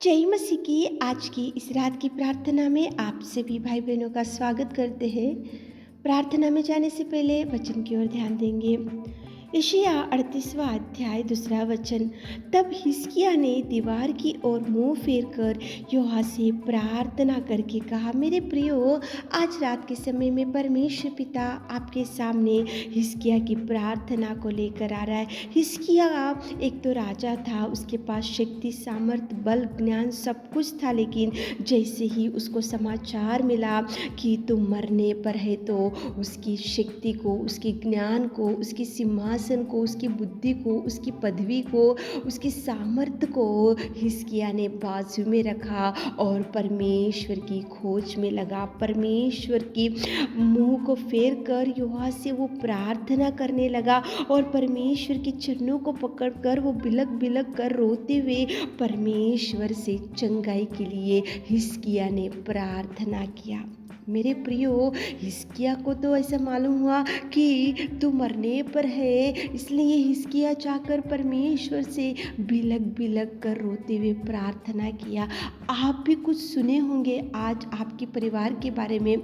जय मसीह की आज की इस रात की प्रार्थना में आप सभी भाई बहनों का स्वागत करते हैं। प्रार्थना में जाने से पहले वचन की ओर ध्यान देंगे। यशायाह 38वां अध्याय 2 वचन। तब हिजकिय्याह ने दीवार की ओर मुंह फेर कर यहोवा से प्रार्थना करके कहा, मेरे प्रियो, आज रात के समय में परमेश्वर पिता आपके सामने हिजकिय्याह की प्रार्थना को लेकर आ रहा है। हिजकिय्याह एक तो राजा था, उसके पास शक्ति, सामर्थ, बल, ज्ञान सब कुछ था, लेकिन जैसे ही उसको समाचार मिला कि तुम मरने पर है, तो उसकी शक्ति को, उसके ज्ञान को, उसकी सिंहासन को, उसकी बुद्धि को, उसकी पदवी को, उसकी सामर्थ्य को हिजकिय्याह ने बाजू में रखा और परमेश्वर की खोज में लगा। परमेश्वर की मुंह को फेर कर यहोवा से वो प्रार्थना करने लगा और परमेश्वर के चरणों को पकड़कर वो बिलक बिलक कर रोते हुए परमेश्वर से चंगाई के लिए हिजकिय्याह ने प्रार्थना किया। मेरे प्रियो, हिजकिय्याह को तो ऐसा मालूम हुआ कि तू मरने पर है, इसलिए हिजकिय्याह जाकर परमेश्वर से बिलक बिलक कर रोते हुए प्रार्थना किया। आप भी कुछ सुने होंगे आज आपके परिवार के बारे में।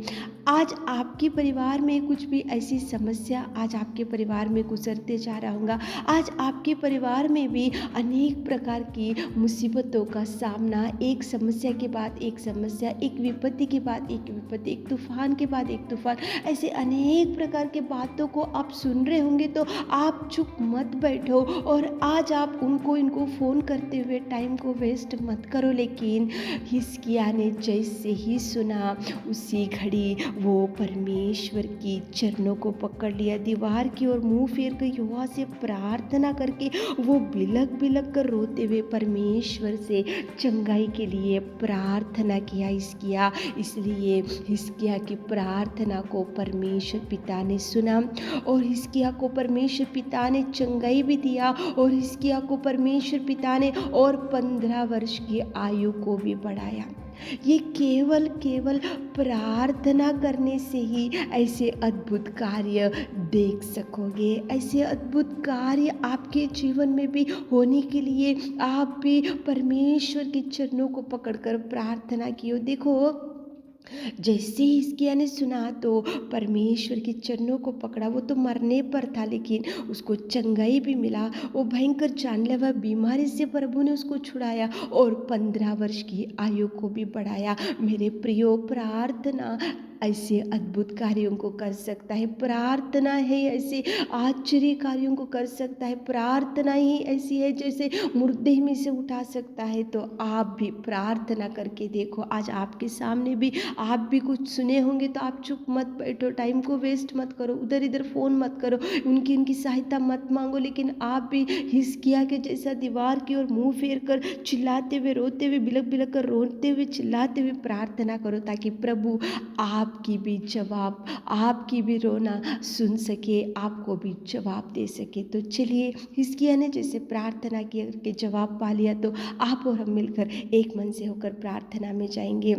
आज आपके परिवार में कुछ भी ऐसी समस्या आज आपके परिवार में गुजरते जा रहा होगा। आज आपके परिवार में भी अनेक प्रकार की मुसीबतों का सामना, एक समस्या के बाद एक समस्या, एक विपत्ति के बाद एक विपत्ति, एक तूफान के बाद एक तूफान, ऐसे अनेक प्रकार के बातों को आप सुन रहे होंगे। तो आप चुप मत बैठो और आज आप इनको फ़ोन करते हुए टाइम को वेस्ट मत करो। लेकिन हिजकिय्याह ने जैसे ही सुना, उसी घड़ी वो परमेश्वर की चरणों को पकड़ लिया, दीवार की ओर मुंह फेर कर यहोवा से प्रार्थना करके वो बिलक बिलक कर रोते हुए परमेश्वर से चंगाई के लिए प्रार्थना किया हिजकिय्याह। इसलिए हिजकिय्याह की प्रार्थना को परमेश्वर पिता ने सुना और हिजकिय्याह को परमेश्वर पिता ने चंगाई भी दिया और हिजकिय्याह को परमेश्वर पिता ने और 15 वर्ष की आयु को भी बढ़ाया। ये केवल प्रार्थना करने से ही ऐसे अद्भुत कार्य देख सकोगे। ऐसे अद्भुत कार्य आपके जीवन में भी होने के लिए आप भी परमेश्वर के चरणों को पकड़कर प्रार्थना कियो। देखो, जैसे ही हिजकिय्याह ने सुना तो परमेश्वर के चरणों को पकड़ा। वो तो मरने पर था, लेकिन उसको चंगाई भी मिला। वो भयंकर जानलेवा बीमारी से प्रभु ने उसको छुड़ाया और 15 वर्ष की आयु को भी बढ़ाया। मेरे प्रियो, प्रार्थना ऐसे अद्भुत कार्यों को कर सकता है। प्रार्थना है ऐसे आश्चर्य कार्यों को कर सकता है। प्रार्थना ही ऐसी है जैसे मुर्दे में से उठा सकता है। तो आप भी प्रार्थना करके देखो। आज आपके सामने भी आप भी कुछ सुने होंगे, तो आप चुप मत बैठो, टाइम को वेस्ट मत करो, उधर इधर फ़ोन मत करो, उनकी सहायता मत मांगो, लेकिन आप भी हिजकिय्याह के जैसा दीवार की ओर मुंह फेर कर चिल्लाते हुए, रोते हुए, बिलक बिलक कर रोते हुए, चिल्लाते हुए प्रार्थना करो, ताकि प्रभु आपकी भी जवाब, आपकी भी रोना सुन सके, आपको भी जवाब दे सके। तो चलिए, हिजकिय्याह ने जैसे प्रार्थना करके जवाब पा लिया, तो आप और हम मिलकर एक मन से होकर प्रार्थना में जाएंगे।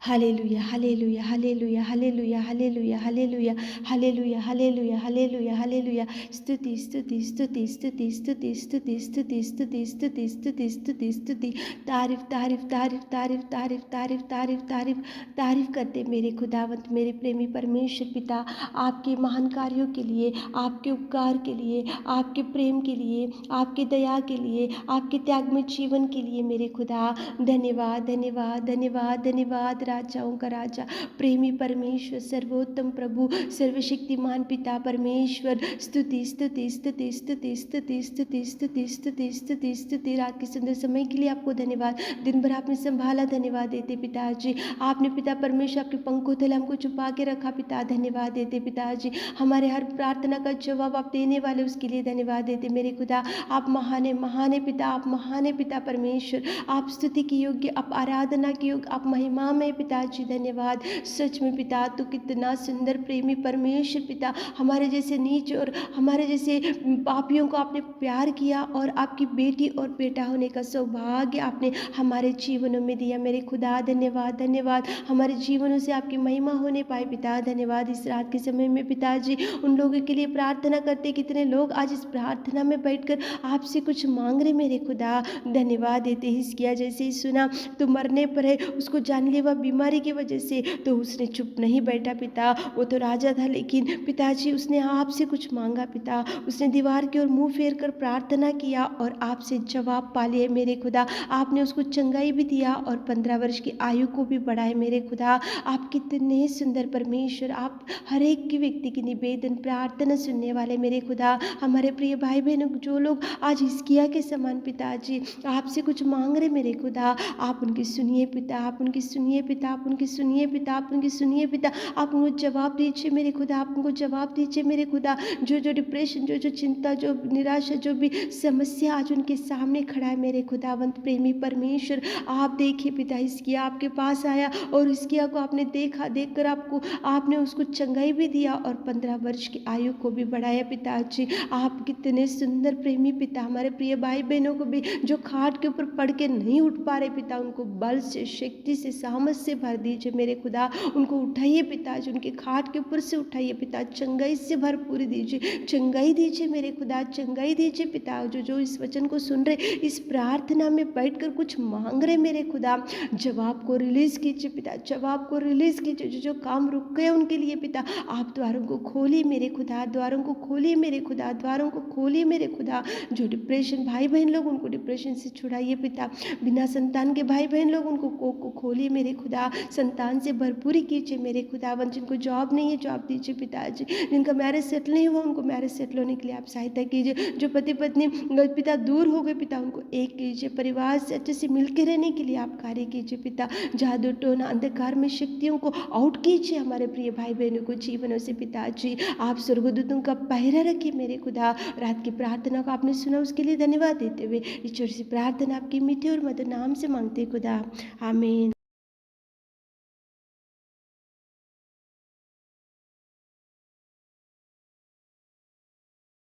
Hallelujah, hallelujah, hallelujah, hallelujah, hallelujah, hallelujah, hallelujah, hallelujah, hallelujah, hallelujah. स्तुति, स्तुति, स्तुति, स्तुति, स्तुति, स्तुति, स्तुति, स्तुति, स्तुति, स्तुति, स्तुति, स्तुति। तारीफ, तारीफ, तारीफ, तारीफ, तारीफ, तारीफ, तारीफ, तारीफ, तारीफ करते मेरे खुदावंत, मेरे प्रेमी परमेश्वर पिता, आपके महान कार्यों के लिए, आपके उपकार के लिए, आपके प्रेम के लिए, आपकी दया के लिए, आपके त्यागमय जीवन के लिए मेरे खुदा धन्यवाद, धन्यवाद, धन्यवाद, धन्यवाद। राजाओं का राजा, प्रेमी परमेश्वर, सर्वोत्तम प्रभु, सर्वशक्तिमान पिता परमेश्वर, स्तुति, स्तुति, स्तुति, स्तुति, स्तुति, स्तुति, स्तुति, स्तुति, स्तुति, स्तुति। रात के सुंदर समय के लिए आपको धन्यवाद। दिन भर आपने संभाला, धन्यवाद देते पिताजी। आपने पिता परमेश्वर आपके पंखों तले हमको छुपा के रखा पिता, धन्यवाद देते पिताजी। हमारे हर प्रार्थना का जवाब आप देने वाले, उसके लिए धन्यवाद देते मेरे खुदा। आप महान है, महान है पिता, आप महान है पिता परमेश्वर। आप स्तुति की योग्य, आप आराधना की योग्य, आप महिमा में पिताजी धन्यवाद। सच में पिता तू कितना सुंदर प्रेमी परमेश्वर पिता, हमारे जैसे नीच और हमारे जैसे पापियों को आपने प्यार किया और आपकी बेटी और बेटा होने का सौभाग्य आपने हमारे जीवनों में दिया। मेरे खुदा धन्यवाद धन्यवाद, हमारे जीवनों से आपकी महिमा होने पाए पिता धन्यवाद। इस रात के समय में पिताजी उन लोगों के लिए प्रार्थना करते, कितने लोग आज इस प्रार्थना में बैठकर आपसे कुछ मांग रहे मेरे खुदा धन्यवाद देते। हिजकिय्याह जैसे ही सुना तो मरने पर है, उसको जानलेवा बीमारी की वजह से, तो उसने चुप नहीं बैठा पिता। वो तो राजा था लेकिन पिताजी उसने आपसे कुछ मांगा पिता, उसने दीवार की ओर मुंह फेर कर प्रार्थना किया और आपसे जवाब पा लिए मेरे खुदा। आपने उसको चंगाई भी दिया और 15 वर्ष की आयु को भी बढ़ाए मेरे खुदा। आप कितने सुंदर परमेश्वर, आप हर एक की व्यक्ति की निवेदन प्रार्थना सुनने वाले मेरे खुदा। हमारे प्रिय भाई बहनों जो लोग आज हिजकिय्याह के समान पिताजी आपसे कुछ मांग रहे मेरे खुदा, आप उनकी सुनिए पिता, आप उनकी सुनिए पिता, आप उनकी सुनिए पिता, आप उनकी सुनिए पिता। आप उनको जवाब दीजिए मेरे खुदा, आप उनको जवाब दीजिए मेरे खुदा। जो डिप्रेशन, जो चिंता, जो निराशा, जो भी समस्या आज उनके सामने खड़ा है मेरे खुदावंत प्रेमी परमेश्वर, आप देखिए पिता। हिजकिय्याह आपके पास आया और हिजकिय्याह को आपने देखा, देखकर आपने उसको चंगाई भी दिया और 15 वर्ष की आयु को भी बढ़ाया पिताजी। आप कितने सुंदर प्रेमी पिता। हमारे प्रिय भाई बहनों को भी जो खाट के ऊपर पड़ के नहीं उठ पा रहे पिता, उनको बल से, शक्ति से, सामर्थ से भर दीजिए मेरे खुदा। उनको उठाइए पिताजी, उनके खाट के ऊपर से उठाइए पिता, चंगाई से भरपूरी दीजिए, चंगाई दीजिए मेरे खुदा, चंगाई दीजिए पिता। जो इस वचन को सुन रहे, इस प्रार्थना में बैठकर कुछ मांग रहे मेरे खुदा, जवाब को रिलीज कीजिए पिता, जवाब को रिलीज कीजिए। जो काम रुक गए उनके लिए पिता, आप द्वारों को खोलिए मेरे खुदा, द्वारों को खोलिए मेरे खुदा, द्वारों को खोलिए मेरे खुदा। जो डिप्रेशन भाई बहन लोग, उनको डिप्रेशन से छुड़ाइए पिता। बिना संतान के भाई बहन लोग, उनको कोख को खोलिए मेरे खुदा, संतान से भरपूरी कीजिए मेरे खुदावन। जिनको जॉब नहीं है जॉब दीजिए पिताजी, जिनका मैरिज सेटल नहीं हुआ उनको मैरिज सेटल होने के लिए आप सहायता कीजिए। जो पति पत्नी पिता दूर हो गए पिता, उनको एक कीजिए, परिवार से अच्छे से मिलकर रहने के लिए आप कार्य कीजिए पिता। जादू टोना अंधकार में शक्तियों को आउट कीजिए हमारे प्रिय भाई बहनों को जीवनों से पिताजी। आप स्वर्गदूतों का पहरा रखिए मेरे खुदा। रात की प्रार्थना को आपने सुना, उसके लिए धन्यवाद देते हुए ईश्वर से प्रार्थना आपकी मीठे और मधुर नाम से मांगते खुदा, आमीन।